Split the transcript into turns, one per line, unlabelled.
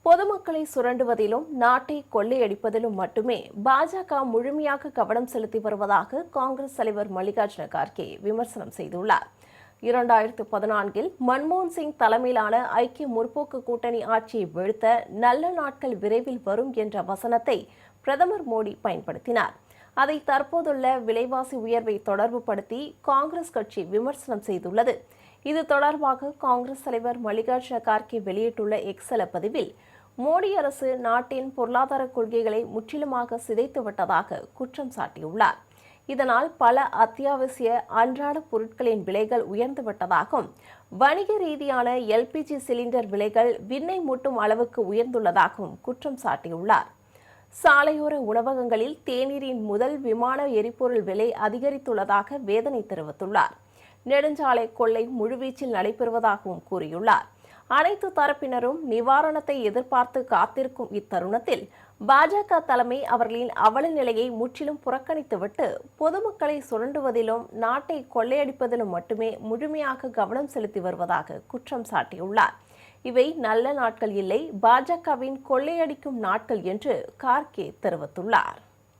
பொதுமக்களை சுரண்டுவதிலும் நாட்டை கொள்ளையடிப்பதிலும் மட்டுமே பாஜக முழுமையாக கவனம் செலுத்தி வருவதாக காங்கிரஸ் தலைவர் மல்லிகார்ஜுன கார்கே விமர்சனம் செய்துள்ளார். 2014 மன்மோகன் சிங் தலைமையிலான ஐக்கிய முற்போக்கு கூட்டணி ஆட்சியை வீழ்த்த நல்ல நாட்கள் விரைவில் வரும் என்ற வசனத்தை பிரதமர் மோடி பயன்படுத்தினார். அதை தற்போதுள்ள விலைவாசி உயர்வை தொடர்புபடுத்தி காங்கிரஸ் கட்சி விமர்சனம் செய்துள்ளது. இது தொடர்பாக காங்கிரஸ் தலைவர் மல்லிகார்ஜுன கார்கே வெளியிட்டுள்ள எக்ஸல பதிவில், மோடி அரசு நாட்டின் பொருளாதார கொள்கைகளை முற்றிலுமாக சிதைத்துவிட்டதாக குற்றம் சாட்டியுள்ளார். இதனால் பல அத்தியாவசிய அன்றாட பொருட்களின் விலைகள் உயர்ந்துவிட்டதாகவும், வணிக ரீதியான எல்பிஜி சிலிண்டர் விலைகள் விண்ணை முட்டும் அளவுக்கு உயர்ந்துள்ளதாகவும் குற்றம் சாட்டியுள்ளார். சாலையோர உணவகங்களில் தேநீரின் முதல் விமான எரிபொருள் விலை அதிகரித்துள்ளதாக வேதனை தெரிவித்துள்ளார். நெடுஞ்சாலை கொள்ளை முழுவீச்சில் நடைபெறுவதாகவும் கூறியுள்ளார். அனைத்து தரப்பினரும் நிவாரணத்தை எதிர்பார்த்து காத்திருக்கும் இத்தருணத்தில் பாஜக தலைமை அவர்களின் அவல நிலையை முற்றிலும் புறக்கணித்துவிட்டு பொதுமக்களை சுரண்டுவதிலும் நாட்டை கொள்ளையடிப்பதிலும் மட்டுமே முழுமையாக கவனம் செலுத்தி வருவதாக குற்றம் சாட்டியுள்ளார். இவை நல்ல நாட்கள் இல்லை, பாஜகவின் கொள்ளையடிக்கும் நாட்கள் என்று கார்கே தெரிவித்துள்ளார்.